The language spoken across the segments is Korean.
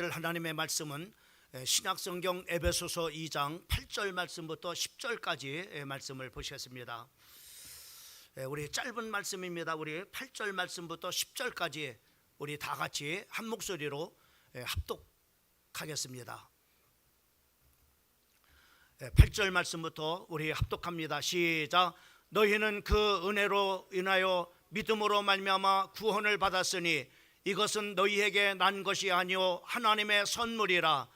오늘 하나님의 말씀은 신약성경 에베소서 2장 8절 말씀부터 10절까지 말씀을 보시겠습니다. 우리 짧은 말씀입니다. 우리 8절 말씀부터 10절까지 우리 다 같이 한 목소리로 합독하겠습니다. 8절 말씀부터 우리 합독합니다. 시작. 너희는 그 은혜로 인하여 믿음으로 말미암아 구원을 받았으니 이것은 너희에게 난 것이 아니요 하나님의 선물이라.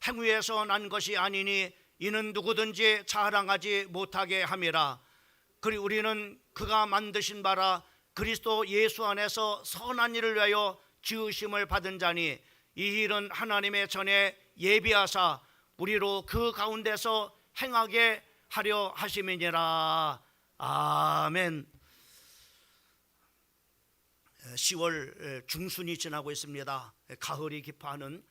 행위에서 난 것이 아니니 이는 누구든지 자랑하지 못하게 함이라. 그리고 우리는 그가 만드신 바라 그리스도 예수 안에서 선한 일을 위하여 지으심을 받은 자니 이 일은 하나님의 전에 예비하사 우리로 그 가운데서 행하게 하려 하심이니라. 아멘. 10월 중순이 지나고 있습니다. 가을이 기파하는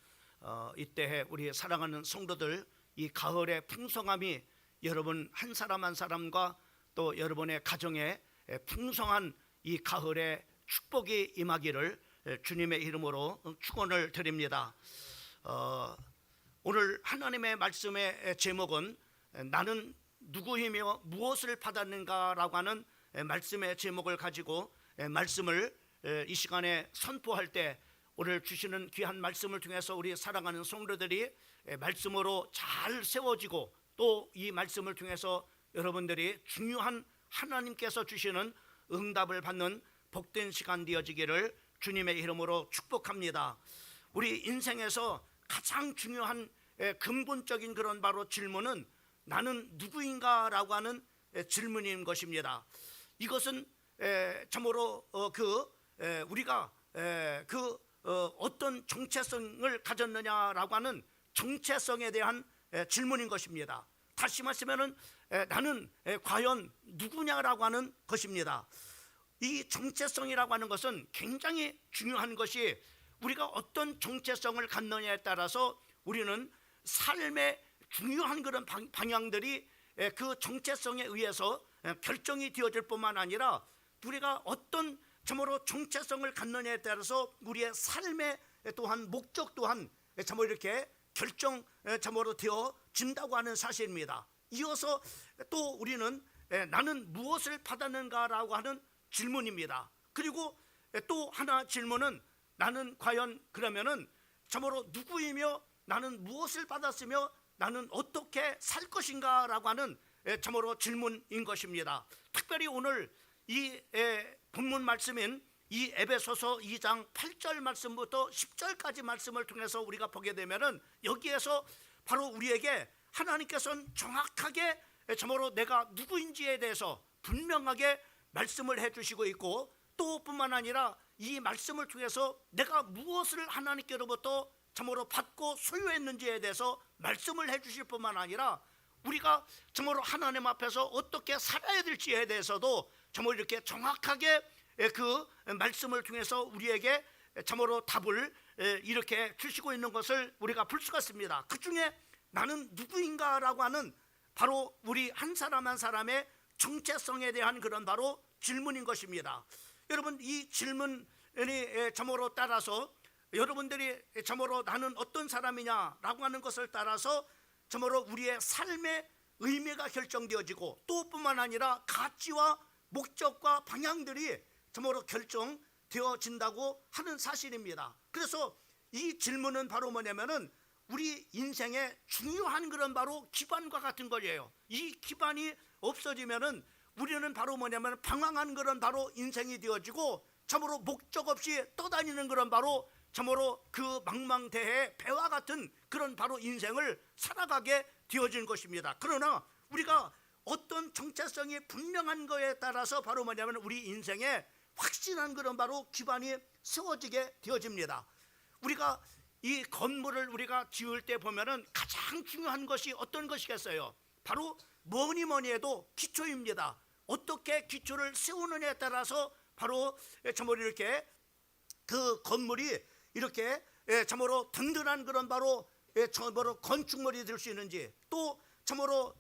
이때에 우리 사랑하는 성도들, 이 가을의 풍성함이 여러분 한 사람 한 사람과 또 여러분의 가정에 풍성한 이 가을의 축복이 임하기를 주님의 이름으로 축원을 드립니다. 오늘 하나님의 말씀의 제목은 나는 누구이며 무엇을 받았는가라고 하는 말씀의 제목을 가지고 말씀을 이 시간에 선포할 때 오늘 주시는 귀한 말씀을 통해서 우리 사랑하는 성도들이 말씀으로 잘 세워지고 또 이 말씀을 통해서 여러분들이 중요한 하나님께서 주시는 응답을 받는 복된 시간 되어지기를 주님의 이름으로 축복합니다. 우리 인생에서 가장 중요한 근본적인 그런 바로 질문은 나는 누구인가라고 하는 질문인 것입니다. 이것은 참으로 우리가 어떤 정체성을 가졌느냐라고 하는 정체성에 대한 질문인 것입니다. 다시 말하면 나는 과연 누구냐라고 하는 것입니다. 이 정체성이라고 하는 것은 굉장히 중요한 것이 우리가 어떤 정체성을 갖느냐에 따라서 우리는 삶의 중요한 그런 방향들이 그 정체성에 의해서 결정이 되어질 뿐만 아니라 우리가 어떤 참으로 정체성을 갖느냐에 따라서 우리의 삶의 또한 목적 또한 참으로 이렇게 참으로 되어진다고 하는 사실입니다. 이어서 또 우리는 나는 무엇을 받았는가라고 하는 질문입니다. 그리고 또 하나 질문은 나는 과연 그러면은 참으로 누구이며 나는 무엇을 받았으며 나는 어떻게 살 것인가라고 하는 참으로 질문인 것입니다. 특별히 오늘 이 본문 말씀인 이 에베소서 2장 8절 말씀부터 10절까지 말씀을 통해서 우리가 보게 되면은 여기에서 바로 우리에게 하나님께서는 정확하게 참으로 내가 누구인지에 대해서 분명하게 말씀을 해주시고 있고 또 뿐만 아니라 이 말씀을 통해서 내가 무엇을 하나님께로부터 참으로 받고 소유했는지에 대해서 말씀을 해주실 뿐만 아니라 우리가 참으로 하나님 앞에서 어떻게 살아야 될지에 대해서도 참으로 이렇게 정확하게 그 말씀을 통해서 우리에게 참으로 답을 이렇게 주시고 있는 것을 우리가 볼 수가 있습니다. 그 중에 나는 누구인가라고 하는 바로 우리 한 사람 한 사람의 정체성에 대한 그런 바로 질문인 것입니다. 여러분 이 질문이 참으로 따라서 여러분들이 참으로 나는 어떤 사람이냐라고 하는 것을 따라서 참으로 우리의 삶의 의미가 결정되어지고 또 뿐만 아니라 가치와 목적과 방향들이 참으로 결정되어진다고 하는 사실입니다. 그래서 이 질문은 바로 뭐냐면은 우리 인생의 중요한 그런 바로 기반과 같은 거예요. 이 기반이 없어지면은 우리는 바로 뭐냐면 방황한 그런 바로 인생이 되어지고 참으로 목적 없이 떠다니는 그런 바로 참으로 그 망망대해 배와 같은 그런 바로 인생을 살아가게 되어진 것입니다. 그러나 우리가 어떤 정체성이 분명한 거에 따라서 바로 뭐냐면 우리 인생에 확실한 그런 바로 기반이 세워지게 되어집니다. 우리가 이 건물을 우리가 지을 때 보면은 가장 중요한 것이 어떤 것이겠어요? 바로 뭐니 해도 기초입니다. 어떻게 기초를 세우느냐에 따라서 바로 참으로 이렇게 그 건물이 이렇게 참으로 든든한 그런 바로 참으로 건축물이 될 수 있는지 또 참으로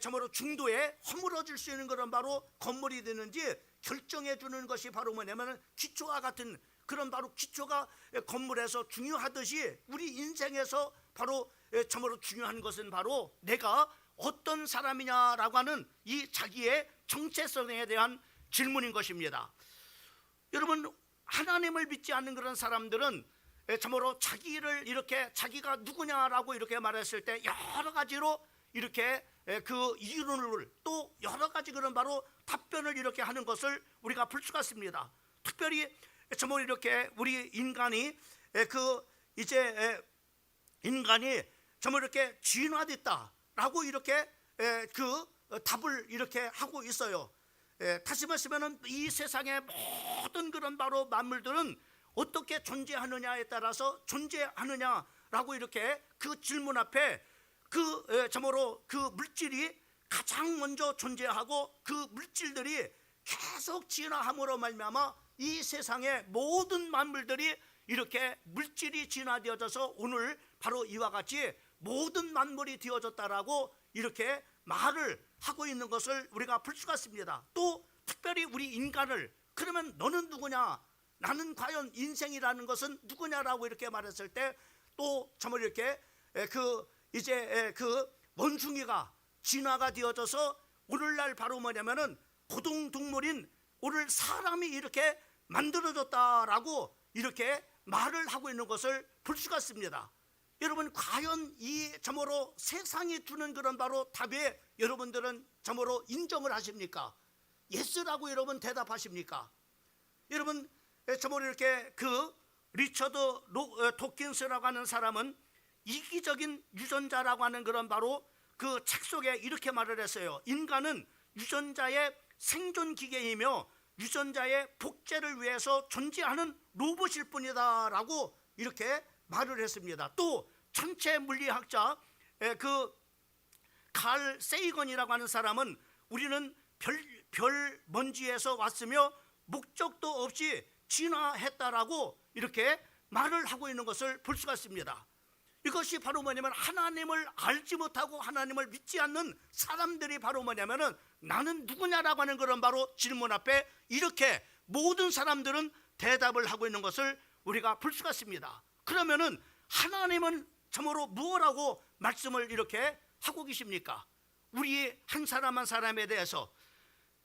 참으로 중도에 허물어질 수 있는 그런 바로 건물이 되는지 결정해 주는 것이 바로 뭐냐면 기초와 같은 그런 바로 기초가 건물에서 중요하듯이 우리 인생에서 바로 참으로 중요한 것은 바로 내가 어떤 사람이냐라고 하는 이 자기의 정체성에 대한 질문인 것입니다. 여러분, 하나님을 믿지 않는 그런 사람들은 참으로 자기를 이렇게 자기가 누구냐라고 이렇게 말했을 때 여러 가지로 이렇게 그 이론을 또 여러 가지 그런 바로 답변을 이렇게 하는 것을 우리가 볼 수가 있습니다. 특별히 참으로 이렇게 우리 인간이 그 이제 인간이 참으로 이렇게 진화됐다라고 이렇게 그 답을 이렇게 하고 있어요. 다시 말하면 이 세상의 모든 그런 바로 만물들은 어떻게 존재하느냐에 따라서 존재하느냐라고 이렇게 그 질문 앞에 그 참으로 그 물질이 가장 먼저 존재하고 그 물질들이 계속 진화함으로 말미암아 이 세상의 모든 만물들이 이렇게 물질이 진화되어져서 오늘 바로 이와 같이 모든 만물이 되어졌다라고 이렇게 말을 하고 있는 것을 우리가 볼 수가 있습니다. 또 특별히 우리 인간을 그러면 너는 누구냐? 나는 과연 인생이라는 것은 누구냐라고 이렇게 말했을 때 또 참으로 이렇게 그 이제 그 원숭이가 진화가 되어져서 오늘날 바로 뭐냐면은 고등동물인 오늘 사람이 이렇게 만들어졌다라고 이렇게 말을 하고 있는 것을 볼 수가 있습니다. 여러분, 과연 이 참으로 세상이 주는 그런 바로 답에 여러분들은 참으로 인정을 하십니까? 예스라고 여러분 대답하십니까? 여러분, 참으로 이렇게 그 리처드 도킨스라고 하는 사람은 이기적인 유전자라고 하는 그런 바로 그 책 속에 이렇게 말을 했어요. 인간은 유전자의 생존 기계이며 유전자의 복제를 위해서 존재하는 로봇일 뿐이다라고 이렇게 말을 했습니다. 또 천체 물리학자 그 칼 세이건이라고 하는 사람은 우리는 별 먼지에서 왔으며 목적도 없이 진화했다라고 이렇게 말을 하고 있는 것을 볼 수가 있습니다. 이것이 바로 뭐냐면 하나님을 알지 못하고 하나님을 믿지 않는 사람들이 바로 뭐냐면은 나는 누구냐라고 하는 그런 바로 질문 앞에 이렇게 모든 사람들은 대답을 하고 있는 것을 우리가 볼 수가 있습니다. 그러면은 하나님은 참으로 무엇라고 말씀을 이렇게 하고 계십니까? 우리 한 사람 한 사람에 대해서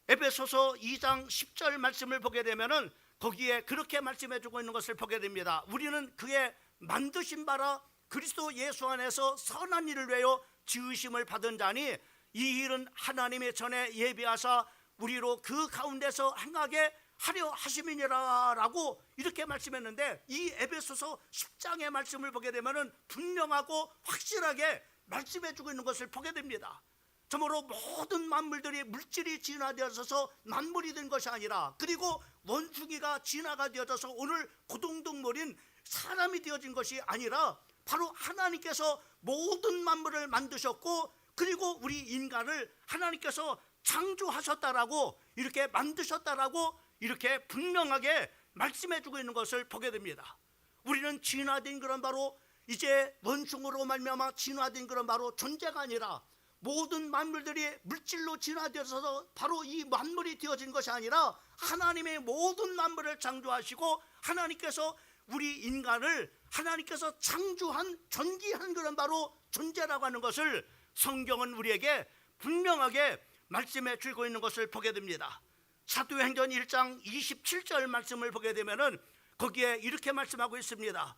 에베소서 2장 10절 말씀을 보게 되면은 거기에 그렇게 말씀해 주고 있는 것을 보게 됩니다. 우리는 그의 만드신 바라 그리스도 예수 안에서 선한 일을 위하여 지으심을 받은 자니 이 일은 하나님의 전에 예비하사 우리로 그 가운데서 행하게 하려 하심이니라 라고 이렇게 말씀했는데 이 에베소서 10장의 말씀을 보게 되면 분명하고 확실하게 말씀해 주고 있는 것을 보게 됩니다. 참으로 모든 만물들이 물질이 진화되어서 만물이 된 것이 아니라 그리고 원숭이가 진화가 되어져서 오늘 고등동물인 사람이 되어진 것이 아니라 바로 하나님께서 모든 만물을 만드셨고 그리고 우리 인간을 하나님께서 창조하셨다라고 이렇게 만드셨다라고 이렇게 분명하게 말씀해 주고 있는 것을 보게 됩니다. 우리는 진화된 그런 바로 이제 원숭으로 말미암아 진화된 그런 바로 존재가 아니라 모든 만물들이 물질로 진화되어서 바로 이 만물이 되어진 것이 아니라 하나님의 모든 만물을 창조하시고 하나님께서 우리 인간을 하나님께서 창조한 존귀한 그런 바로 존재라고 하는 것을 성경은 우리에게 분명하게 말씀해 주고 있는 것을 보게 됩니다. 사도행전 1장 27절 말씀을 보게 되면은 거기에 이렇게 말씀하고 있습니다.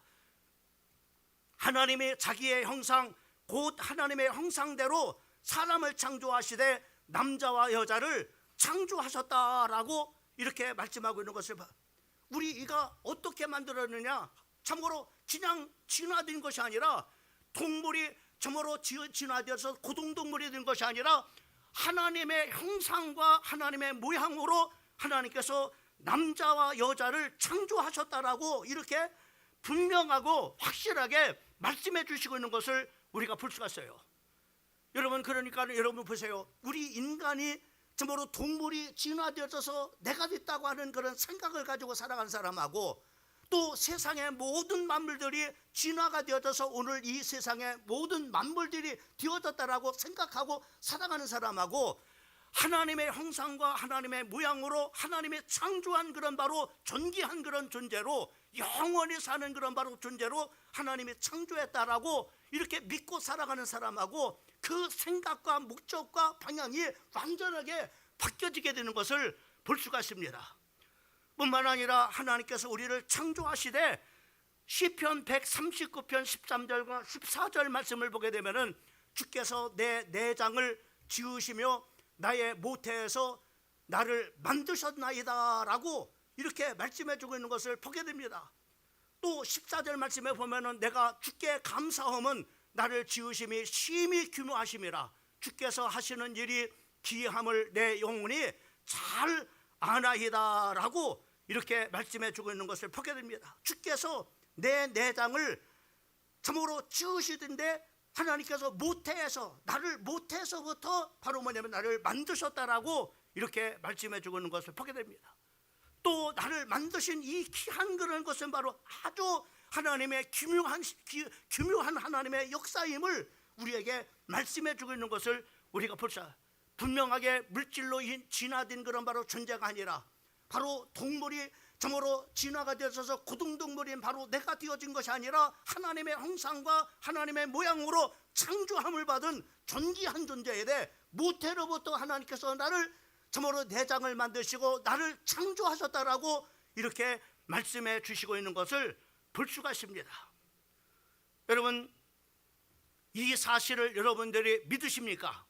하나님이 자기의 형상 곧 하나님의 형상대로 사람을 창조하시되 남자와 여자를 창조하셨다라고 이렇게 말씀하고 있는 것을 우리 이가 어떻게 만들었느냐? 참고로 그냥 진화된 것이 아니라 동물이 참으로 진화되어서 고등동물이 된 것이 아니라 하나님의 형상과 하나님의 모양으로 하나님께서 남자와 여자를 창조하셨다라고 이렇게 분명하고 확실하게 말씀해 주시고 있는 것을 우리가 볼 수가 있어요. 여러분, 그러니까 여러분 보세요. 우리 인간이 참으로 동물이 진화되어서 내가 됐다고 하는 그런 생각을 가지고 살아가는 사람하고 또 세상의 모든 만물들이 진화가 되어져서 오늘 이 세상의 모든 만물들이 되어졌다라고 생각하고 살아가는 사람하고 하나님의 형상과 하나님의 모양으로 하나님의 창조한 그런 바로 존귀한 그런 존재로 영원히 사는 그런 바로 존재로 하나님이 창조했다라고 이렇게 믿고 살아가는 사람하고 그 생각과 목적과 방향이 완전하게 바뀌어지게 되는 것을 볼 수가 있습니다. 뿐만 아니라 하나님께서 우리를 창조하시되 시편 139편 13절과 14절 말씀을 보게 되면은 주께서 내 내장을 지으시며 나의 모태에서 나를 만드셨나이다 라고 이렇게 말씀해 주고 있는 것을 보게 됩니다. 또 14절 말씀에 보면은 내가 주께 감사함은 나를 지으심이 심히 규모하심이라 주께서 하시는 일이 기이함을 내 영혼이 잘 아나이다 라고 이렇게 말씀해 주고 있는 것을 보게 됩니다. 주께서 내 내장을 참으로 지으시던데 하나님께서 모태에서부터 바로 뭐냐면 나를 만드셨다라고 이렇게 말씀해 주고 있는 것을 보게 됩니다. 또 나를 만드신 이 귀한 그런 것은 바로 아주 하나님의 기묘한 하나님의 역사임을 우리에게 말씀해 주고 있는 것을 우리가 볼 수 있어요. 분명하게 물질로 진화된 그런 바로 존재가 아니라 바로 동물이 참으로 진화가 되어서 고등동물인 바로 내가 되어진 것이 아니라 하나님의 형상과 하나님의 모양으로 창조함을 받은 존귀한 존재에 대해 모태로부터 하나님께서 나를 참으로 내장을 만드시고 나를 창조하셨다라고 이렇게 말씀해 주시고 있는 것을 볼 수가 있습니다. 여러분, 이 사실을 여러분들이 믿으십니까?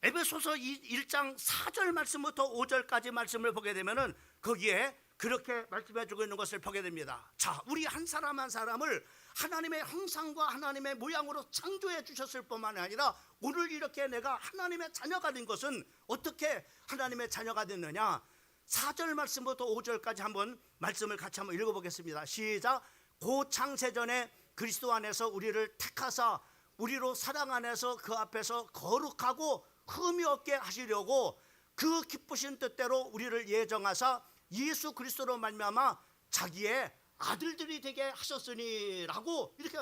에베소서 1장 4절 말씀부터 5절까지 말씀을 보게 되면은 거기에 그렇게 말씀해 주고 있는 것을 보게 됩니다. 자, 우리 한 사람 한 사람을 하나님의 형상과 하나님의 모양으로 창조해 주셨을 뿐만 아니라 오늘 이렇게 내가 하나님의 자녀가 된 것은 어떻게 하나님의 자녀가 됐느냐? 4절 말씀부터 5절까지 한번 말씀을 같이 한번 읽어보겠습니다. 시작. 고 창세전에 그리스도 안에서 우리를 택하사 우리로 사랑 안에서 그 앞에서 거룩하고 흠이 없게 하시려고 그 기쁘신 뜻대로 우리를 예정하사 예수 그리스도로 말미암아 자기의 아들들이 되게 하셨으니라고 이렇게.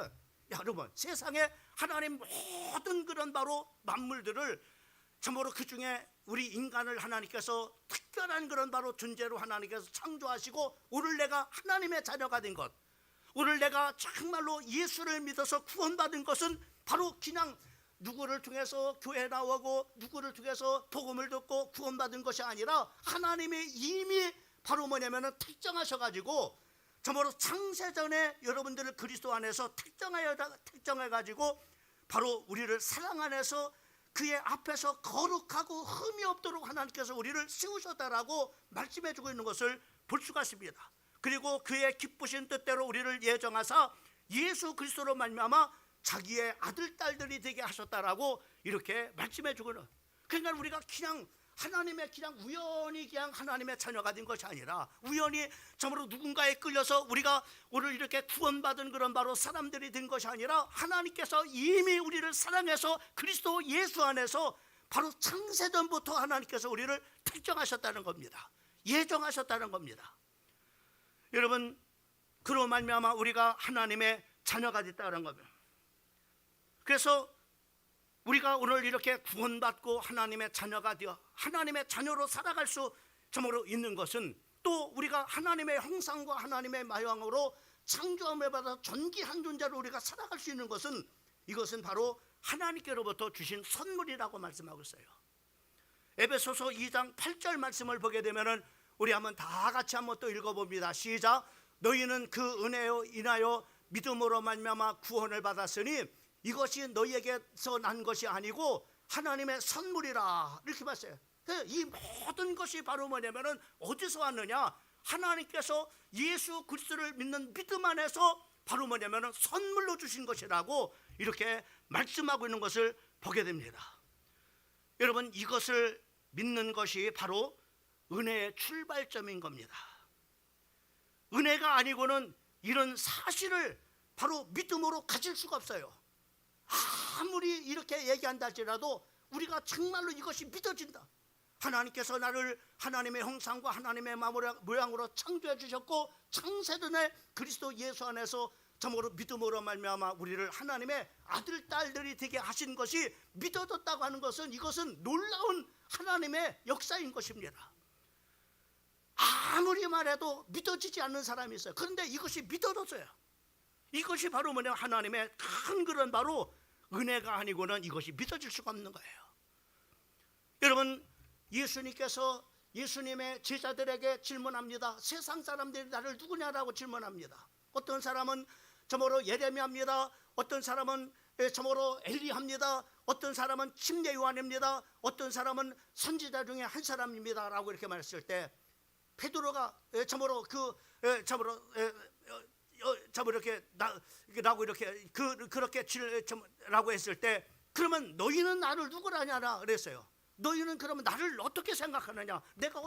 여러분, 세상에 하나님 모든 그런 바로 만물들을 참으로 그 중에 우리 인간을 하나님께서 특별한 그런 바로 존재로 하나님께서 창조하시고 오늘 내가 하나님의 자녀가 된 것, 오늘 내가 정말로 예수를 믿어서 구원받은 것은 바로 그냥 누구를 통해서 교회 나오고 누구를 통해서 복음을 듣고 구원받은 것이 아니라 하나님이 이미 바로 뭐냐면은 특정하셔가지고 참으로 창세전에 여러분들을 그리스도 안에서 특정해가지고 바로 우리를 사랑 안에서 그의 앞에서 거룩하고 흠이 없도록 하나님께서 우리를 세우셨다라고 말씀해 주고 있는 것을 볼 수가 있습니다. 그리고 그의 기쁘신 뜻대로 우리를 예정하사 예수 그리스도로 말미암아 자기의 아들 딸들이 되게 하셨다라고 이렇게 말씀해 주고는. 그러니까 우리가 그냥 하나님의 그냥 우연히 그냥 하나님의 자녀가 된 것이 아니라 우연히 참으로 누군가에 끌려서 우리가 오늘 이렇게 구원받은 그런 바로 사람들이 된 것이 아니라 하나님께서 이미 우리를 사랑해서 그리스도 예수 안에서 바로 창세전부터 하나님께서 우리를 특정하셨다는 겁니다. 예정하셨다는 겁니다. 여러분, 그로 말미암아 우리가 하나님의 자녀가 됐다는 겁니다. 그래서 우리가 오늘 이렇게 구원받고 하나님의 자녀가 되어 하나님의 자녀로 살아갈 수 참으로 있는 것은 또 우리가 하나님의 형상과 하나님의 모양으로 창조함을 받아 존귀한 존재로 우리가 살아갈 수 있는 것은 이것은 바로 하나님께로부터 주신 선물이라고 말씀하고 있어요. 에베소서 2장 8절 말씀을 보게 되면은 우리 한번 다 같이 한번 또 읽어봅니다. 시작. 너희는 그 은혜로 인하여 믿음으로 말미암아 구원을 받았으니 이것이 너희에게서 난 것이 아니고 하나님의 선물이라 이렇게 봤어요. 이 모든 것이 바로 뭐냐면은 어디서 왔느냐? 하나님께서 예수 그리스도를 믿는 믿음 안에서 바로 뭐냐면은 선물로 주신 것이라고 이렇게 말씀하고 있는 것을 보게 됩니다. 여러분, 이것을 믿는 것이 바로 은혜의 출발점인 겁니다. 은혜가 아니고는 이런 사실을 바로 믿음으로 가질 수가 없어요. 아무리 이렇게 얘기한다 할지라도 우리가 정말로 이것이 믿어진다. 하나님께서 나를 하나님의 형상과 하나님의 모양으로 창조해 주셨고 창세전에 그리스도 예수 안에서 참으로 믿음으로 말미암아 우리를 하나님의 아들 딸들이 되게 하신 것이 믿어졌다고 하는 것은, 이것은 놀라운 하나님의 역사인 것입니다. 아무리 말해도 믿어지지 않는 사람이 있어요. 그런데 이것이 믿어졌어요. 이것이 바로 뭐냐, 하나님의 큰 그런 바로 은혜가 아니고는 이것이 믿어질 수가 없는 거예요. 여러분, 예수님께서 예수님의 제자들에게 질문합니다. 세상 사람들이 나를 누구냐라고 질문합니다. 어떤 사람은 참으로 예레미야입니다. 어떤 사람은 참으로 엘리야입니다. 어떤 사람은 침례 요한입니다. 어떤 사람은 선지자 중에 한 사람입니다 라고 이렇게 말했을 때, 베드로가 참으로 이렇게 라고 이렇게 그렇게 라고 했을 때, 그러면 너희는 나를 누구라냐라 그랬어요. 너희는 그러면 나를 어떻게 생각하느냐, 내가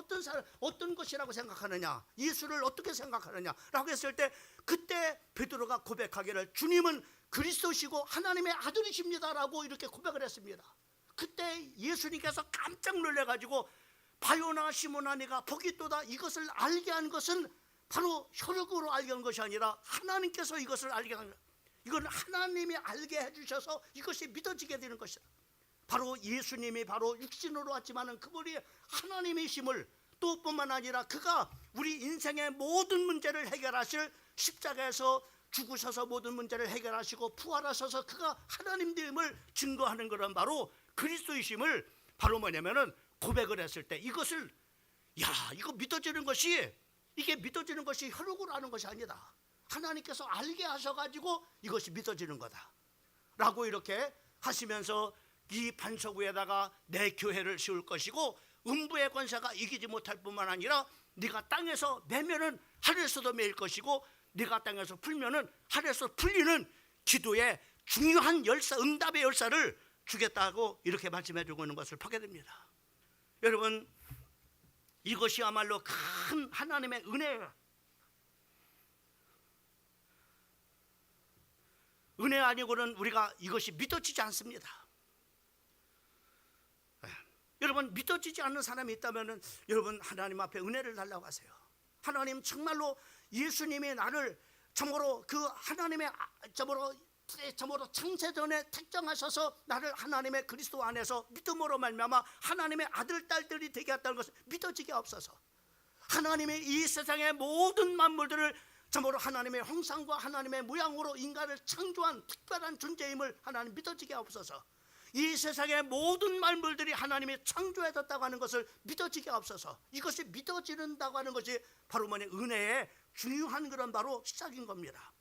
어떤 것이라고 생각하느냐, 예수를 어떻게 생각하느냐 라고 했을 때, 그때 베드로가 고백하기를 주님은 그리스도시고 하나님의 아들이십니다 라고 이렇게 고백을 했습니다. 그때 예수님께서 깜짝 놀래가지고 바요나 시몬아 네가 복이 있도다, 이것을 알게 한 것은 바로 혈육으로 알게 한 것이 아니라 하나님께서 이것을 알게 한, 이건 하나님이 알게 해주셔서 이것이 믿어지게 되는 것이다. 바로 예수님이 바로 육신으로 왔지만은 그분이 하나님이심을, 또 뿐만 아니라 그가 우리 인생의 모든 문제를 해결하실, 십자가에서 죽으셔서 모든 문제를 해결하시고 부활하셔서 그가 하나님됨을 증거하는 그런 바로 그리스도이심을 바로 뭐냐면은 고백을 했을 때, 이것을 이거 믿어지는 것이, 이게 믿어지는 것이 혈육으로 하는 것이 아니다. 하나님께서 알게 하셔가지고 이것이 믿어지는 거다 라고 이렇게 하시면서, 이 반석 위에다가 내 교회를 세울 것이고 음부의 권세가 이기지 못할 뿐만 아니라 네가 땅에서 매면은 하늘에서도 매일 것이고 네가 땅에서 풀면은 하늘에서 풀리는 기도의 중요한 열쇠, 응답의 열쇠를 주겠다고 이렇게 말씀해 주고 있는 것을 보게 됩니다. 여러분, 이것이야말로 큰 하나님의 은혜예요. 은혜 아니고는 우리가 이것이 믿어지지 않습니다. 여러분, 믿어지지 않는 사람이 있다면 여러분 하나님 앞에 은혜를 달라고 하세요. 하나님, 정말로 예수님이 나를 참으로 그 하나님의 참으로 창세전에 택정하셔서 나를 하나님의 그리스도 안에서 믿음으로 말미암아 하나님의 아들 딸들이 되게 했다는 것을 믿어지게 없어서, 하나님이 이 세상의 모든 만물들을 참으로 하나님의 형상과 하나님의 모양으로 인간을 창조한 특별한 존재임을 하나님 믿어지게 없어서, 이 세상의 모든 만물들이 하나님이 창조해졌다고 하는 것을 믿어지게 없어서, 이것이 믿어지는다고 하는 것이 바로 뭐냐, 은혜의 중요한 그런 바로 시작인 겁니다.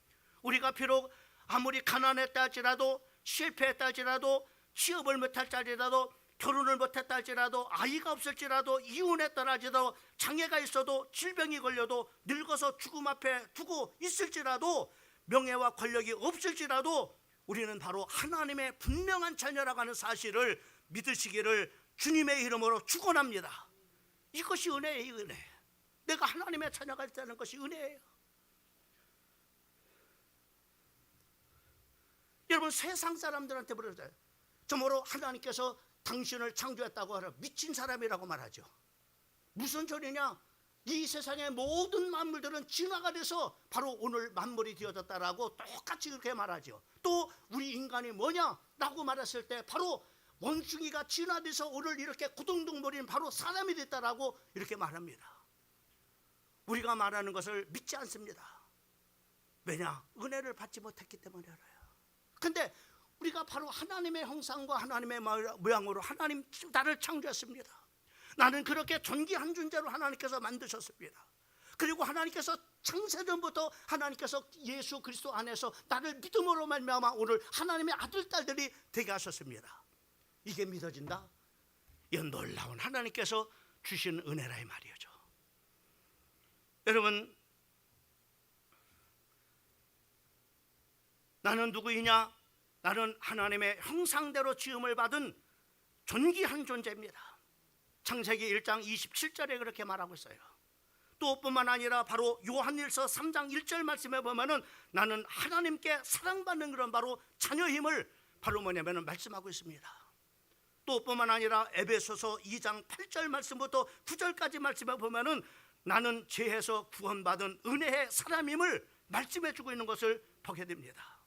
우리가 비록 아무리 가난했다 할지라도, 실패했다 할지라도, 취업을 못했다 할지라도, 결혼을 못했다 할지라도, 아이가 없을지라도, 이혼했다 할지라도, 장애가 있어도, 질병이 걸려도, 늙어서 죽음 앞에 두고 있을지라도, 명예와 권력이 없을지라도 우리는 바로 하나님의 분명한 자녀라고 하는 사실을 믿으시기를 주님의 이름으로 축원합니다. 이것이 은혜예요. 은혜. 내가 하나님의 자녀가 있다는 것이 은혜예요. 여러분, 세상 사람들한테 물어봐요. 정말로 하나님께서 당신을 창조했다고 하라, 미친 사람이라고 말하죠. 무슨 소리냐? 이 세상의 모든 만물들은 진화가 돼서 바로 오늘 만물이 되어졌다라고 똑같이 그렇게 말하죠. 또 우리 인간이 뭐냐라고 말했을 때 바로 원숭이가 진화돼서 오늘 이렇게 구둥둥거리는 바로 사람이 됐다라고 이렇게 말합니다. 우리가 말하는 것을 믿지 않습니다. 왜냐? 은혜를 받지 못했기 때문에 알아요. 근데 우리가 바로 하나님의 형상과 하나님의 모양으로 하나님 나를 창조했습니다. 나는 그렇게 존귀한 존재로 하나님께서 만드셨습니다. 그리고 하나님께서 창세전부터 하나님께서 예수 그리스도 안에서 나를 믿음으로 말미암아 오늘 하나님의 아들 딸들이 되게 하셨습니다. 이게 믿어진다? 이 놀라운 하나님께서 주신 은혜라 이 말이죠. 여러분, 나는 누구이냐? 나는 하나님의 형상대로 지음을 받은 존귀한 존재입니다. 창세기 1장 27절에 그렇게 말하고 있어요. 또 뿐만 아니라 바로 요한일서 3장 1절 말씀에 보면은 나는 하나님께 사랑받는 그런 바로 자녀임을 바로 뭐냐면은 말씀하고 있습니다. 또 뿐만 아니라 에베소서 2장 8절 말씀부터 9절까지 말씀에 보면은 나는 죄에서 구원받은 은혜의 사람임을 말씀해 주고 있는 것을 보게 됩니다.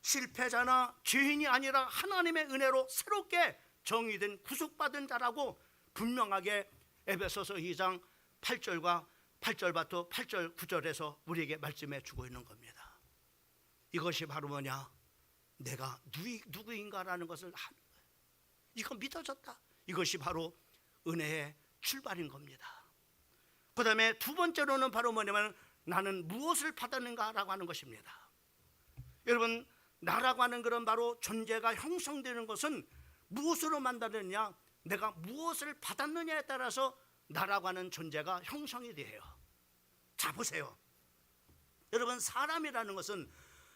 실패자나 죄인이 아니라 하나님의 은혜로 새롭게 정의된 구속받은 자라고 분명하게 에베소서 2장 8절과 8절부터 8절 9절에서 우리에게 말씀해 주고 있는 겁니다. 이것이 바로 뭐냐? 내가 누구인가라는 것을 하는 거예요. 이거 믿어졌다. 이것이 바로 은혜의 출발인 겁니다. 그 다음에 두 번째로는 바로 뭐냐면 나는 무엇을 받았는가라고 하는 것입니다. 여러분, 나라고 하는 그런 바로 존재가 형성되는 것은 무엇으로 만드느냐? 내가 무엇을 받았느냐에 따라서 나라고 하는 존재가 형성이 돼요. 자, 보세요. 여러분, 사람이라는 것은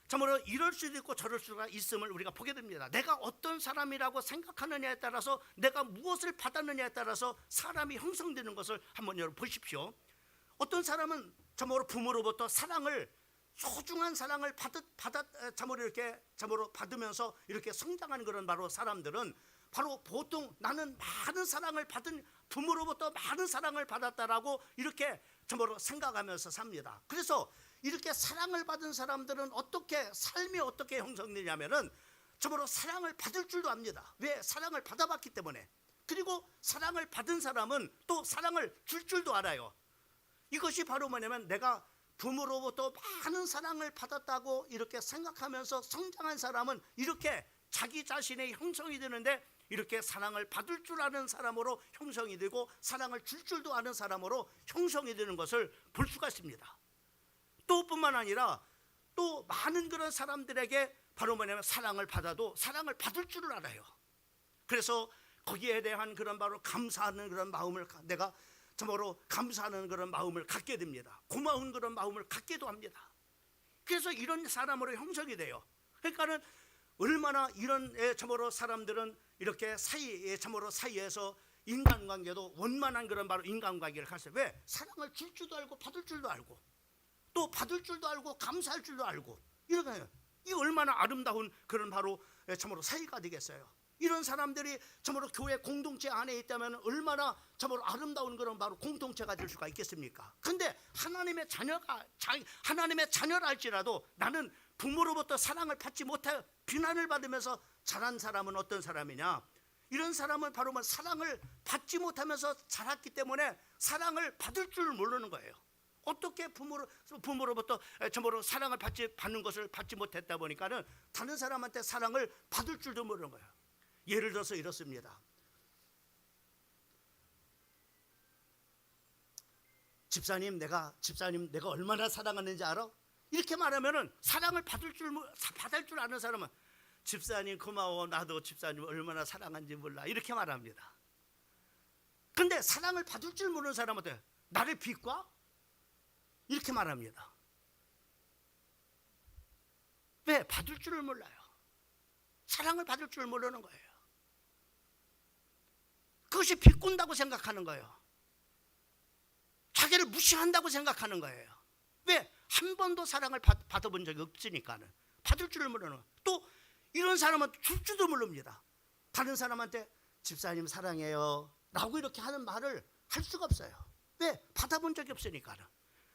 참으로 이럴 수도 있고 저럴 수가 있음을 우리가 보게 됩니다. 내가 어떤 사람이라고 생각하느냐에 따라서, 내가 무엇을 받았느냐에 따라서 사람이 형성되는 것을 한번 여러분 보십시오. 어떤 사람은 참으로 부모로부터 사랑을, 소중한 사랑을 참으로 받으면서 이렇게 성장하는 그런 바로 사람들은 바로 보통 나는 많은 사랑을 받은, 부모로부터 많은 사랑을 받았다라고 이렇게 참으로 생각하면서 삽니다. 그래서 이렇게 사랑을 받은 사람들은 어떻게, 삶이 어떻게 형성되냐면은 참으로 사랑을 받을 줄도 압니다. 왜? 사랑을 받아봤기 때문에. 그리고 사랑을 받은 사람은 또 사랑을 줄 줄도 알아요. 이것이 바로 뭐냐면 내가 부모로부터 많은 사랑을 받았다고 이렇게 생각하면서 성장한 사람은 이렇게 자기 자신의 형성이 되는데, 이렇게 사랑을 받을 줄 아는 사람으로 형성이 되고 사랑을 줄 줄도 아는 사람으로 형성이 되는 것을 볼 수가 있습니다. 또 뿐만 아니라 또 많은 그런 사람들에게 바로 뭐냐면 사랑을 받아도 사랑을 받을 줄을 알아요. 그래서 거기에 대한 그런 바로 감사하는 그런 마음을, 내가 참으로 감사하는 그런 마음을 갖게 됩니다. 고마운 그런 마음을 갖기도 합니다. 그래서 이런 사람으로 형성이 돼요. 그러니까는 얼마나 이런 참으로 사람들은 이렇게 참으로 사이에서 인간관계도 원만한 그런 바로 인간관계를 갖어요. 왜? 사랑을 줄 줄도 알고 받을 줄도 알고 또 받을 줄도 알고 감사할 줄도 알고, 이런, 이 얼마나 아름다운 그런 바로 참으로 사이가 되겠어요. 이런 사람들이 참으로 교회 공동체 안에 있다면 얼마나 참으로 아름다운 그런 바로 공동체가 될 수가 있겠습니까? 근데 하나님의 자녀라 할지라도 나는 부모로부터 사랑을 받지 못해 비난을 받으면서 자란 사람은 어떤 사람이냐? 이런 사람은 바로 사랑을 받지 못하면서 자랐기 때문에 사랑을 받을 줄 모르는 거예요. 어떻게 부모로부터 참으로 사랑을 받는 것을 받지 못했다 보니까는 다른 사람한테 사랑을 받을 줄도 모르는 거예요. 예를 들어서 이렇습니다. 집사님 내가 얼마나 사랑하는지 알아? 이렇게 말하면은 사랑을 받을 줄 아는 사람은 집사님 고마워, 나도 집사님 얼마나 사랑하는지 몰라, 이렇게 말합니다. 근데 사랑을 받을 줄 모르는 사람한테 나를 비꼬아? 이렇게 말합니다. 왜? 받을 줄을 몰라요. 사랑을 받을 줄 모르는 거예요. 그것이 비꼰다고 생각하는 거예요. 자기를 무시한다고 생각하는 거예요. 왜? 한 번도 사랑을 받아본 적이 없으니까는. 받을 줄을 모르는. 또 이런 사람은 줄 줄도 모릅니다. 다른 사람한테 집사님 사랑해요 라고 이렇게 하는 말을 할 수가 없어요. 왜? 받아본 적이 없으니까는.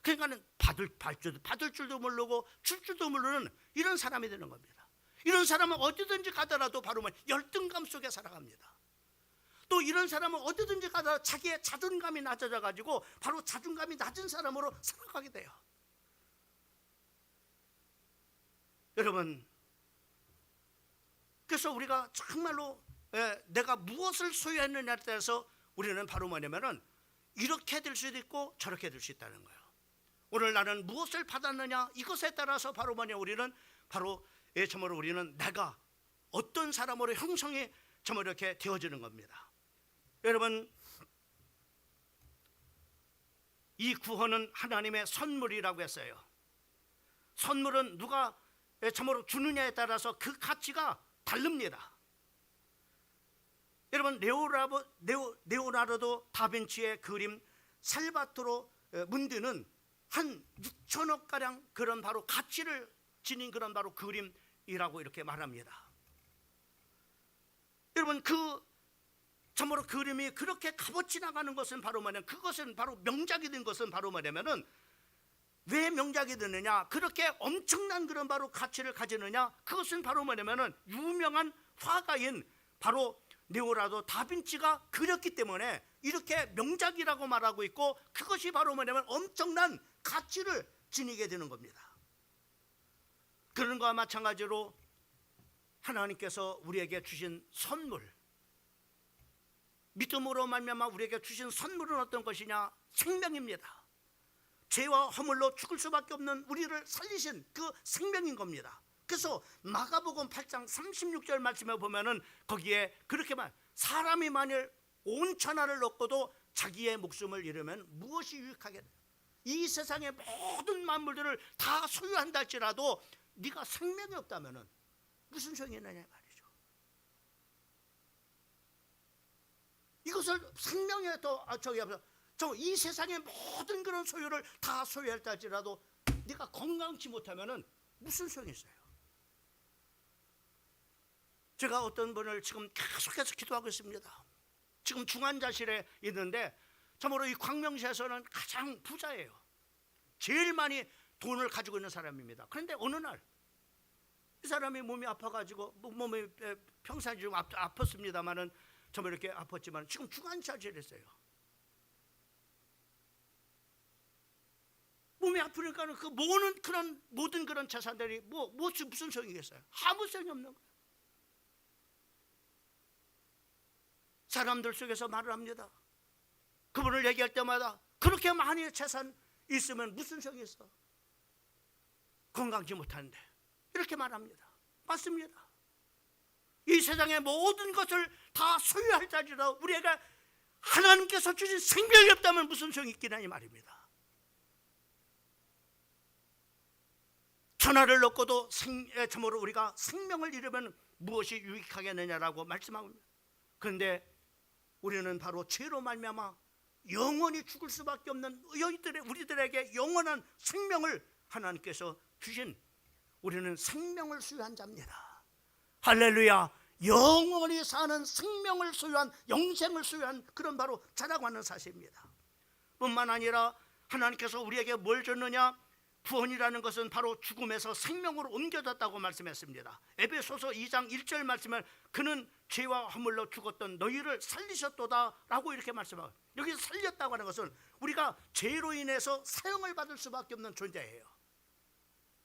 그러니까는 받을 줄도 모르고 줄 줄도 모르는 이런 사람이 되는 겁니다. 이런 사람은 어디든지 가더라도 바로 열등감 속에 살아갑니다. 또 이런 사람은 어디든지 가더라도 자기의 자존감이 낮아져 가지고 바로 자존감이 낮은 사람으로 살아가게 돼요. 여러분, 그래서 우리가 정말로 내가 무엇을 소유했느냐에 따라서 우리는 바로 뭐냐면은 이렇게 될 수도 있고 저렇게 될 수 있다는 거예요. 오늘 나는 무엇을 받았느냐, 이것에 따라서 바로 뭐냐, 우리는 바로 참으로 우리는 내가 어떤 사람으로 형성이 참으로 이렇게 되어지는 겁니다. 여러분, 이 구원은 하나님의 선물이라고 했어요. 선물은 누가 참으로 주느냐에 따라서 그 가치가 다릅니다. 여러분, 레오나르도 다빈치의 그림 살바토로 문드는 한 6천억 가량 그런 바로 가치를 지닌 그런 바로 그림이라고 이렇게 말합니다. 여러분, 참으로 그림이 그렇게 값어치 나가는 것은 바로 뭐냐면, 그것은 바로 명작이 된 것은 바로 뭐냐면은 왜 명작이 되느냐, 그렇게 엄청난 그런 바로 가치를 가지느냐, 그것은 바로 뭐냐면은 유명한 화가인 바로 레오나르도 다빈치가 그렸기 때문에 이렇게 명작이라고 말하고 있고, 그것이 바로 뭐냐면 엄청난 가치를 지니게 되는 겁니다. 그런 것과 마찬가지로 하나님께서 우리에게 주신 선물, 믿음으로 말미암아 우리에게 주신 선물은 어떤 것이냐? 생명입니다. 죄와 허물로 죽을 수밖에 없는 우리를 살리신 그 생명인 겁니다. 그래서 마가복음 8장 36절 말씀에 보면은 거기에 그렇게 사람이 만일 온 천하를 얻고도 자기의 목숨을 잃으면 무엇이 유익하겠냐? 이 세상의 모든 만물들을 다 소유한다 할지라도 네가 생명이 없다면은 무슨 소용이 있느냐 말이죠. 이것을 생명에 더 이 세상의 모든 그런 소유를 다 소유했다 할지라도 네가 건강치 못하면은 무슨 소용이 있어요? 제가 어떤 분을 지금 계속해서 기도하고 있습니다. 지금 중환자실에 있는데 참으로 이 광명시에서는 가장 부자예요. 제일 많이 돈을 가지고 있는 사람입니다. 그런데 어느 날 이 사람이 몸이 아파가지고 몸이 평상시 좀 아팠습니다만은 정말 이렇게 아팠지만 지금 중환자실에 있어요. 몸이 아프니까는 그 모든 그런 재산들이 무슨 소용이겠어요? 아무 소용이 없는 거예요. 사람들 속에서 말을 합니다. 그분을 얘기할 때마다 그렇게 많이 재산 있으면 무슨 소용이 있어? 건강지 못하는데 이렇게 말합니다. 맞습니다. 이 세상의 모든 것을 다 소유할 자리라 우리가 하나님께서 주신 생명이 없다면 무슨 소용이 있겠냐 이 말입니다. 천하를 얻고도 참으로 우리가 생명을 잃으면 무엇이 유익하겠느냐라고 말씀합니다. 그런데 우리는 바로 죄로 말미암아 영원히 죽을 수밖에 없는 우리들에게 영원한 생명을 하나님께서 주신, 우리는 생명을 소유한 자입니다. 할렐루야. 영원히 사는 생명을 소유한, 영생을 소유한 그런 바로 자라고 하는 사실입니다. 뿐만 아니라 하나님께서 우리에게 뭘 줬느냐? 구원이라는 것은 바로 죽음에서 생명으로 옮겨졌다고 말씀했습니다. 에베소서 2장 1절 말씀을 그는 죄와 허물로 죽었던 너희를 살리셨도다 라고 이렇게 말씀하고, 여기서 살렸다고 하는 것은 우리가 죄로 인해서 사형을 받을 수밖에 없는 존재예요.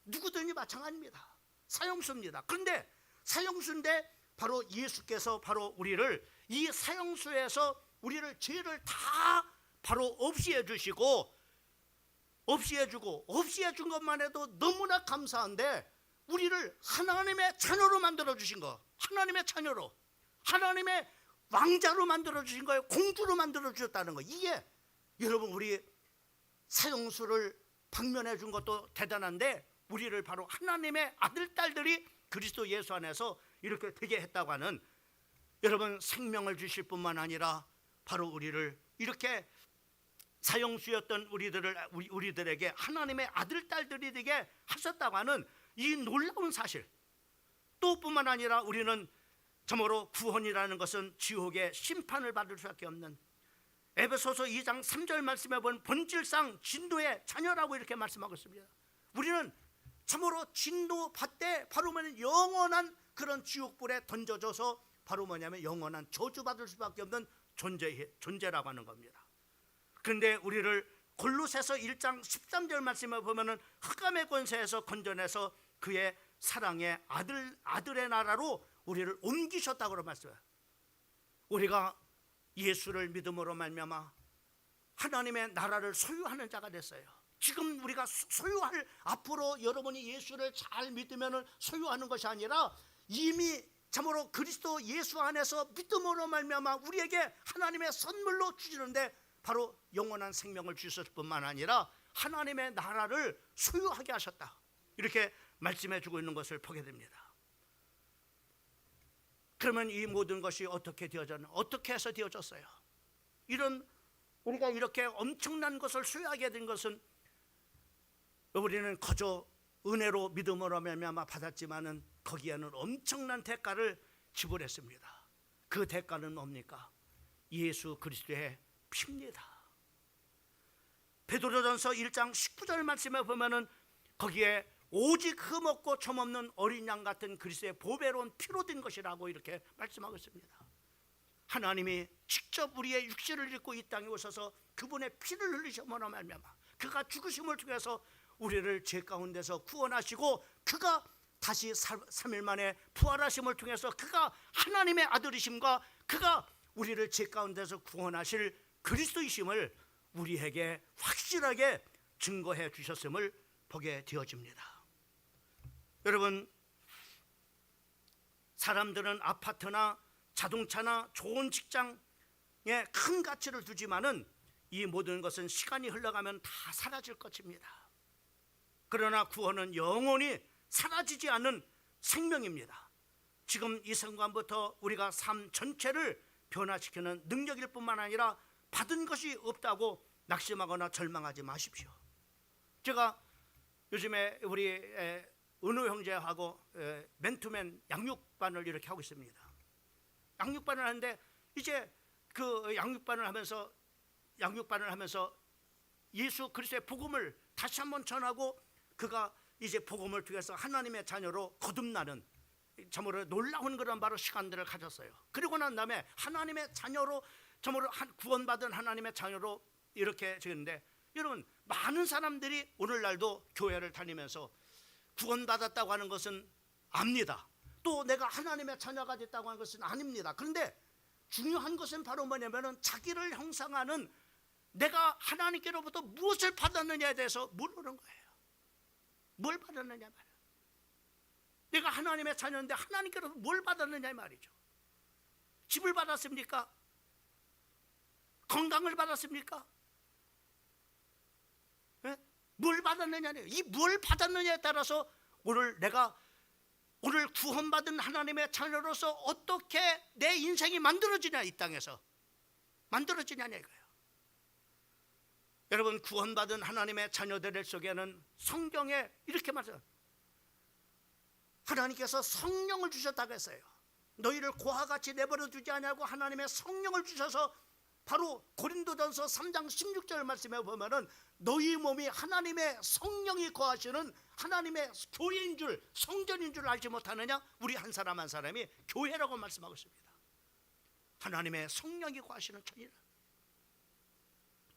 누구든지 마찬가지입니다. 사형수입니다. 그런데 사형수인데 바로 예수께서 바로 우리를 이 사형수에서 우리를 죄를 다 바로 없이해 주시고, 없이해 준 것만 해도 너무나 감사한데 우리를 하나님의 자녀로 만들어 주신 거, 하나님의 자녀로, 하나님의 왕자로 만들어 주신 거예요. 공주로 만들어 주셨다는 거. 이게 여러분 우리 사형수를 방면해 준 것도 대단한데 우리를 바로 하나님의 아들 딸들이 그리스도 예수 안에서 이렇게 되게 했다고 하는, 여러분 생명을 주실 뿐만 아니라 바로 우리를 이렇게 사형수였던 우리들에게 하나님의 아들 딸들이 되게 하셨다고 하는 이 놀라운 사실, 또 뿐만 아니라 우리는 참으로 구원이라는 것은 지옥의 심판을 받을 수밖에 없는, 에베소서 2장 3절 말씀에 보면 본질상 진노의 자녀라고 이렇게 말씀하고 있습니다. 우리는 참으로 진노 받되 바로 뭐냐면 영원한 그런 지옥불에 던져져서 바로 뭐냐면 영원한 저주받을 수밖에 없는 존재라고 하는 겁니다. 그런데 우리를 골로새서 1장 13절 말씀에 보면은 흑암의 권세에서 건져내서 그의 사랑의 아들의 나라로 우리를 옮기셨다고 말씀해요. 우리가 예수를 믿음으로 말미암아 하나님의 나라를 소유하는 자가 됐어요. 지금 우리가 소유할, 앞으로 여러분이 예수를 잘 믿으면 소유하는 것이 아니라 이미 참으로 그리스도 예수 안에서 믿음으로 말미암아 우리에게 하나님의 선물로 주시는데 바로 영원한 생명을 주셨을 뿐만 아니라 하나님의 나라를 소유하게 하셨다, 이렇게 말씀해 주고 있는 것을 보게 됩니다. 그러면 이 모든 것이 어떻게 해서 되어졌어요? 우리가 이렇게 엄청난 것을 소유하게 된 것은 우리는 거저 은혜로 믿음으로 말미암아 받았지만은 거기에는 엄청난 대가를 지불했습니다. 그 대가는 뭡니까? 예수 그리스도의 피입니다. 베드로전서 1장 19절 말씀에 보면은 거기에 오직 흠없고 점없는 어린 양 같은 그리스도의 보배로운 피로 된 것이라고 이렇게 말씀하고 있습니다. 하나님이 직접 우리의 육신을 입고 이 땅에 오셔서 그분의 피를 흘리심으로 말미암아 그가 죽으심을 통해서 우리를 죄 가운데서 구원하시고 그가 다시 3일 만에 부활하심을 통해서 그가 하나님의 아들이심과 그가 우리를 죄 가운데서 구원하실 그리스도이심을 우리에게 확실하게 증거해 주셨음을 보게 되어집니다. 여러분, 사람들은 아파트나 자동차나 좋은 직장에 큰 가치를 두지만은 이 모든 것은 시간이 흘러가면 다 사라질 것입니다. 그러나 구원은 영원히 사라지지 않는 생명입니다. 지금 이 순간부터 우리가 삶 전체를 변화시키는 능력일 뿐만 아니라 받은 것이 없다고 낙심하거나 절망하지 마십시오. 제가 요즘에 우리 은호 형제하고 맨투맨 양육반을 이렇게 하고 있습니다. 양육반을 하는데 이제 그 양육반을 하면서 예수 그리스도의 복음을 다시 한번 전하고 그가 이제 복음을 통해서 하나님의 자녀로 거듭나는 참으로 놀라운 그런 바로 시간들을 가졌어요. 그리고 난 다음에 하나님의 자녀로 참으로 구원받은 하나님의 자녀로 이렇게 되는데, 여러분, 많은 사람들이 오늘날도 교회를 다니면서 구원받았다고 하는 것은 압니다. 또 내가 하나님의 자녀가 됐다고 하는 것은 아닙니다. 그런데 중요한 것은 바로 뭐냐면은 자기를 형상하는 내가 하나님께로부터 무엇을 받았느냐에 대해서 모르는 거예요. 뭘 받았느냐 말이에요. 내가 하나님의 자녀인데 하나님께로부터 뭘 받았느냐 말이죠. 집을 받았습니까? 건강을 받았습니까? 네? 뭘 받았느냐네요. 이 뭘 받았느냐에 따라서 오늘 내가 오늘 구원받은 하나님의 자녀로서 어떻게 내 인생이 만들어지냐, 이 땅에서 만들어지냐냐 이거예요. 여러분, 구원받은 하나님의 자녀들 속에는 성경에 이렇게 말해요. 하나님께서 성령을 주셨다고 했어요. 너희를 고와 같이 내버려 두지 아니하고 하나님의 성령을 주셔서 바로 고린도전서 3장 16절 말씀에 보면은 너희 몸이 하나님의 성령이 거하시는 하나님의 교회인 줄, 성전인 줄 알지 못하느냐? 우리 한 사람 한 사람이 교회라고 말씀하고 있습니다. 하나님의 성령이 거하시는 천이라.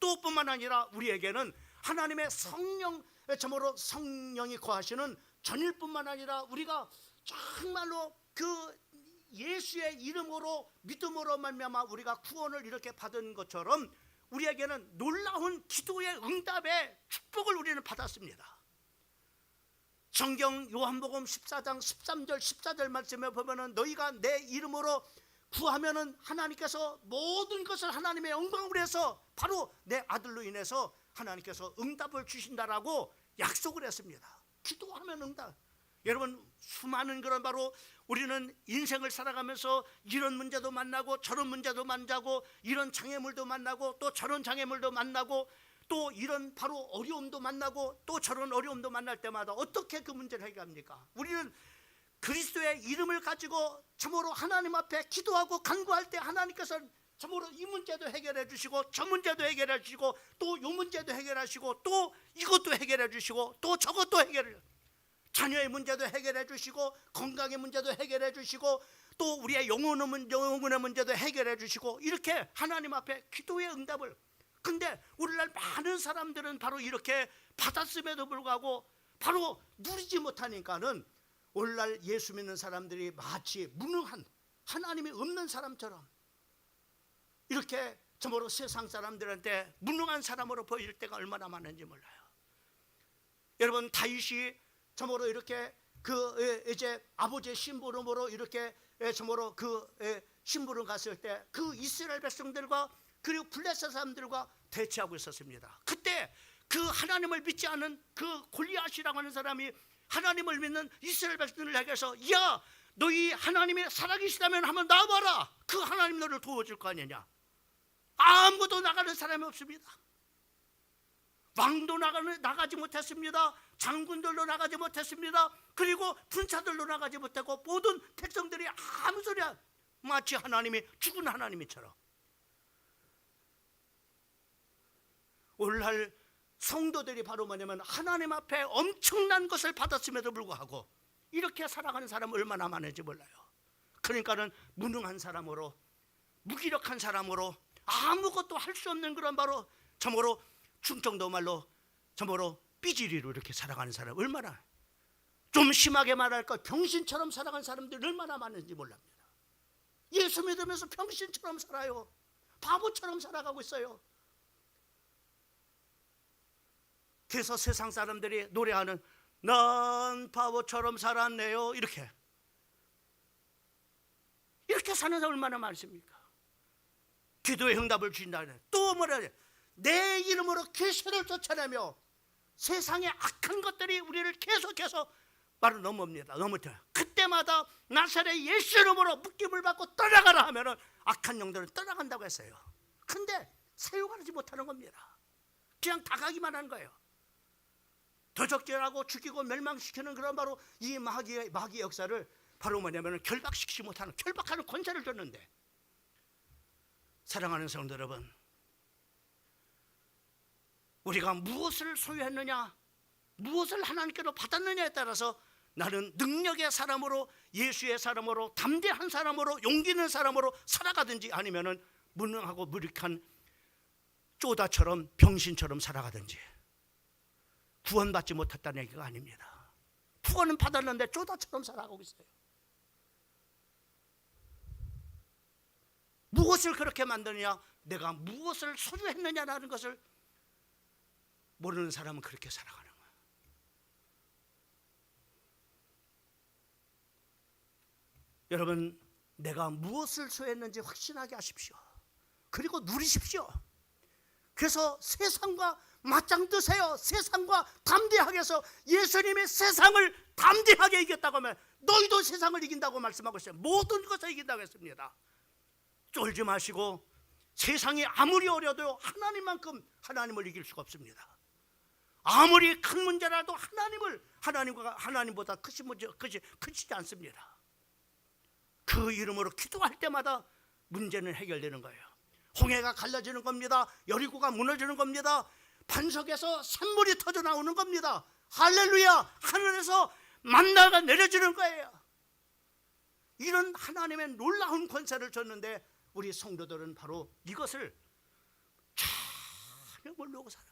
또 뿐만 아니라 우리에게는 하나님의 성령, 참으로 성령이 거하시는 전일 뿐만 아니라 우리가 정말로 그 예수의 이름으로 믿음으로 말미암아 우리가 구원을 이렇게 받은 것처럼 우리에게는 놀라운 기도의 응답의 축복을 우리는 받았습니다. 성경 요한복음 14장 13절 14절 말씀에 보면은 너희가 내 이름으로 구하면은 하나님께서 모든 것을 하나님의 영광으로 해서 바로 내 아들로 인해서 하나님께서 응답을 주신다라고 약속을 했습니다. 기도하면 응답. 여러분, 수많은 그런 바로 우리는 인생을 살아가면서 이런 문제도 만나고 저런 문제도 만나고 이런 장애물도 만나고 또 저런 장애물도 만나고 또 이런 바로 어려움도 만나고 또 저런 어려움도 만날 때마다 어떻게 그 문제를 해결합니까? 우리는 그리스도의 이름을 가지고 참으로 하나님 앞에 기도하고 간구할 때 하나님께서 참으로 이 문제도 해결해 주시고 저 문제도 해결해 주시고 또 이 문제도 해결하시고 또 이것도 해결해 주시고 또 저것도 해결해 주시고 자녀의 문제도 해결해 주시고 건강의 문제도 해결해 주시고 또 우리의 영혼의 문제도 해결해 주시고 이렇게 하나님 앞에 기도의 응답을. 근데 오늘날 많은 사람들은 바로 이렇게 받았음에도 불구하고 바로 누리지 못하니까는 오늘날 예수 믿는 사람들이 마치 무능한 하나님이 없는 사람처럼 이렇게 참으로 세상 사람들한테 무능한 사람으로 보일 때가 얼마나 많은지 몰라요. 여러분, 다윗이 참으로 이렇게 이제 아버지의 심부름으로 이렇게 참으로 심부름 갔을 때 그 이스라엘 백성들과 그리고 블레셋 사람들과 대치하고 있었습니다. 그때 그 하나님을 믿지 않은 그 골리앗이라고 하는 사람이 하나님을 믿는 이스라엘 백성들을 향해서 야, 너희 하나님이 살아계시다면 한번 나와봐라. 그 하나님 너를 도와줄 거 아니냐. 아무도 나가는 사람이 없습니다. 왕도 나가지 못했습니다. 장군들도 나가지 못했습니다. 그리고 군사들도 나가지 못하고 모든 백성들이 아무 소리야. 마치 하나님이 죽은 하나님이처럼. 오늘날 성도들이 바로 뭐냐면 하나님 앞에 엄청난 것을 받았음에도 불구하고 이렇게 살아가는 사람 얼마나 많은지 몰라요. 그러니까는 무능한 사람으로, 무기력한 사람으로, 아무것도 할 수 없는 그런 바로 저모로 충청도 말로 저모로 삐지리로 이렇게 살아가는 사람 얼마나, 좀 심하게 말할까 병신처럼 살아가는 사람들이 얼마나 많은지 몰랍니다. 예수 믿으면서 병신처럼 살아요. 바보처럼 살아가고 있어요. 그래서 세상 사람들이 노래하는 난 바보처럼 살았네요, 이렇게 사는 사람 얼마나 많습니까? 기도의 응답을 주신다네. 또 뭐라 해? 내 이름으로 귀신을 쫓아내며 세상의 악한 것들이 우리를 계속해서 바로 넘어옵니다. 넘어져요. 그때마다 나사렛 예수 이름으로 묶임을 받고 떠나가라 하면은 악한 영들은 떠나간다고 했어요. 근데 사용하지 못하는 겁니다. 그냥 다가기만 하는 거예요. 도적질하고 죽이고 멸망시키는 그런 바로 이 마귀의 역사를 바로 뭐냐면 결박시키지 못하는, 결박하는 권세를 줬는데, 사랑하는 성도 여러분, 우리가 무엇을 소유했느냐, 무엇을 하나님께로 받았느냐에 따라서 나는 능력의 사람으로, 예수의 사람으로, 담대한 사람으로, 용기 있는 사람으로 살아가든지 아니면은 무능하고 무력한 쪼다처럼 병신처럼 살아가든지, 구원받지 못했다는 얘기가 아닙니다. 구원은 받았는데 쪼다처럼 살아가고 있어요. 무엇을 그렇게 만드느냐, 내가 무엇을 소유했느냐라는 것을 모르는 사람은 그렇게 살아가는 거예요. 여러분, 내가 무엇을 소유했는지 확신하게 하십시오. 그리고 누리십시오. 그래서 세상과 맞짱 뜨세요. 세상과 담대하게 해서 예수님이 세상을 담대하게 이겼다고 하면 너희도 세상을 이긴다고 말씀하고 있어요. 모든 것을 이긴다고 했습니다. 쫄지 마시고, 세상이 아무리 어려도 하나님을 이길 수가 없습니다. 아무리 큰 문제라도 하나님보다 크시지 않습니다. 그 이름으로 기도할 때마다 문제는 해결되는 거예요. 홍해가 갈라지는 겁니다. 여리고가 무너지는 겁니다. 반석에서 샘물이 터져 나오는 겁니다. 할렐루야! 하늘에서 만나가 내려지는 거예요. 이런 하나님의 놀라운 권세를 줬는데 우리 성도들은 바로 이것을 전혀 모르고 살아.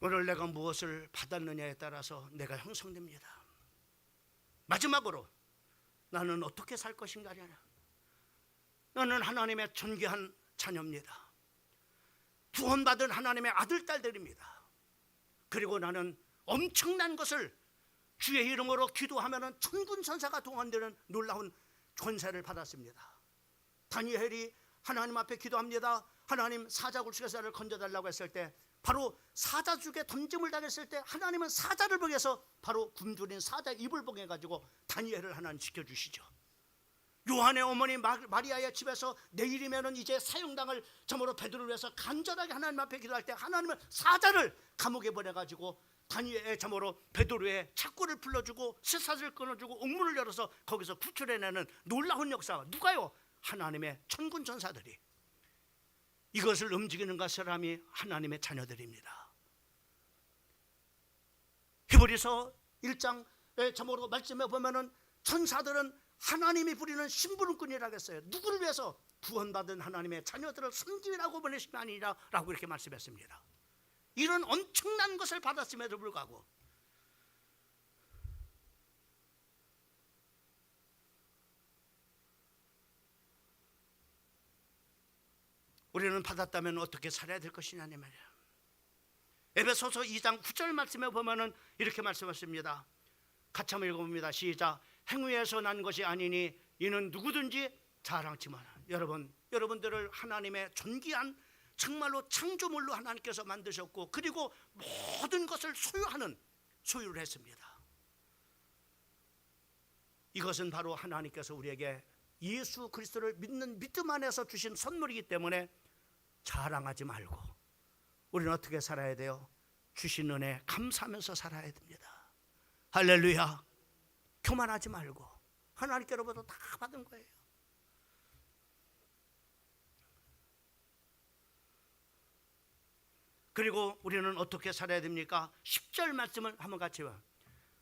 오늘 내가 무엇을 받았느냐에 따라서 내가 형성됩니다. 마지막으로 나는 어떻게 살 것인가? 나는 하나님의 존귀한 자녀입니다. 구원받은 하나님의 아들, 딸들입니다. 그리고 나는 엄청난 것을 주의 이름으로 기도하면 천군 천사가 동원되는 놀라운 권세를 받았습니다. 다니엘이 하나님 앞에 기도합니다. 하나님 사자굴식에서 건져달라고 했을 때, 바로 사자죽에 던짐을 당했을 때 하나님은 사자를 봉해서 바로 굶주린 사자 입을 봉해가지고 다니엘을 하나님 지켜주시죠. 요한의 어머니 마리아의 집에서 내일이면은 이제 사형당을 점으로 베드로를 위해서 간절하게 하나님 앞에 기도할 때 하나님은 사자를 감옥에 보내가지고 다니엘의 점으로 베드로의 착고를 풀어주고 쇠사슬을 끊어주고 옥문을 열어서 거기서 구출해내는 놀라운 역사가 누가요? 하나님의 천군 천사들이. 이것을 움직이는 사람이 하나님의 자녀들입니다. 히브리서 1장의 점으로 말씀해 보면은 천사들은 하나님이 부리는 심부름꾼이라고 했어요. 누구를 위해서? 구원받은 하나님의 자녀들을 섬기라고 보내신 게 아니라 라고 이렇게 말씀했습니다. 이런 엄청난 것을 받았음에도 불구하고 우리는 받았다면 어떻게 살아야 될 것이냐니 말이야. 에베소서 2장 9절 말씀에 보면은 이렇게 말씀하십니다. 같이 한번 읽어봅니다. 시작. 행위에서 난 것이 아니니 이는 누구든지 자랑치 마라. 여러분들을 하나님의 존귀한 정말로 창조물로 하나님께서 만드셨고, 그리고 모든 것을 소유를 했습니다. 이것은 바로 하나님께서 우리에게 예수 그리스도를 믿는 믿음 안에서 주신 선물이기 때문에 자랑하지 말고 우리는 어떻게 살아야 돼요? 주신 은혜 감사하면서 살아야 됩니다. 할렐루야. 교만하지 말고 하나님께로부터 다 받은 거예요. 그리고 우리는 어떻게 살아야 됩니까? 10절 말씀을 한번 같이 봐.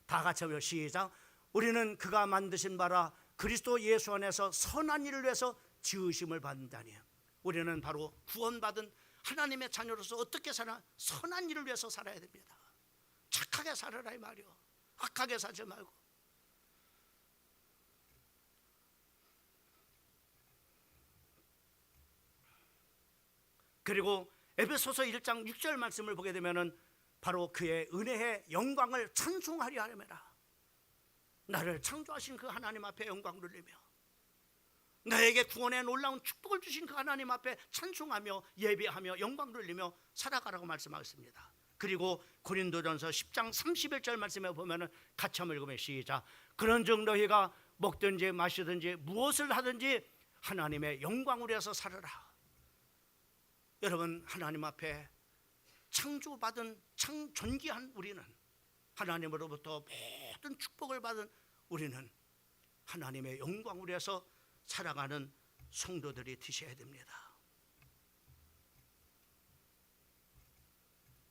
다 같이 하면 시작. 우리는 그가 만드신 바라 그리스도 예수 안에서 선한 일을 위해서 지으심을 받는다니. 우리는 바로 구원받은 하나님의 자녀로서 어떻게 살아? 선한 일을 위해서 살아야 됩니다. 착하게 살아라 이 말이요. 악하게 살지 말고. 그리고 에베소서 1장 6절 말씀을 보게 되면은 바로 그의 은혜의 영광을 찬송하려 함이라. 나를 창조하신 그 하나님 앞에 영광 돌리며 나에게 구원의 놀라운 축복을 주신 그 하나님 앞에 찬송하며 예배하며 영광 돌리며 살아가라고 말씀하셨습니다. 그리고 고린도전서 10장 31절 말씀에 보면은 같이 한번 읽으면 시작. 그런즉 너희가 먹든지 마시든지 무엇을 하든지 하나님의 영광을 위해서 살아라. 여러분, 하나님 앞에 창조받은 존귀한 우리는, 하나님으로부터 모든 축복을 받은 우리는 하나님의 영광을 위해서 살아가는 성도들이 되셔야 됩니다.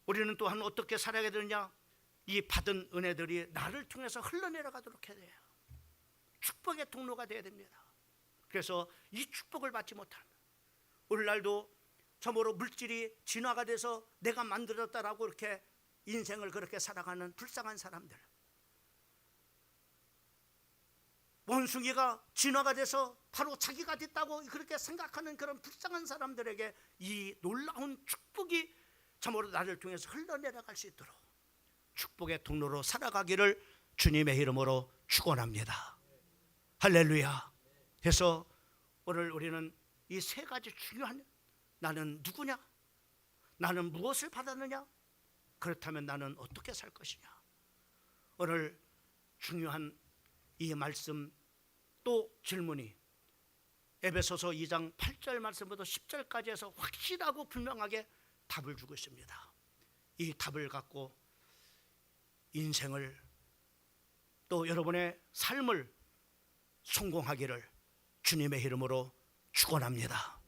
우리는 또한 어떻게 살아야 되느냐? 이 받은 은혜들이 나를 통해서 흘러내려가도록 해야 돼요. 축복의 통로가 되어야 됩니다. 그래서 이 축복을 받지 못하면, 오늘날도 저모로 물질이 진화가 돼서 내가 만들었다라고 이렇게 인생을 그렇게 살아가는 불쌍한 사람들, 원숭이가 진화가 돼서 바로 자기가 됐다고 그렇게 생각하는 그런 불쌍한 사람들에게 이 놀라운 축복이 참으로 나를 통해서 흘러내려갈 수 있도록 축복의 통로로 살아가기를 주님의 이름으로 축원합니다. 할렐루야. 그래서 오늘 우리는 이 세 가지 중요한, 나는 누구냐? 나는 무엇을 받았느냐? 그렇다면 나는 어떻게 살 것이냐? 오늘 중요한 이 말씀 또 질문이 에베소서 2장 8절 말씀부터 10절까지 해서 확실하고 분명하게 답을 주고 있습니다. 이 답을 갖고 인생을 또 여러분의 삶을 성공하기를 주님의 이름으로 축원합니다.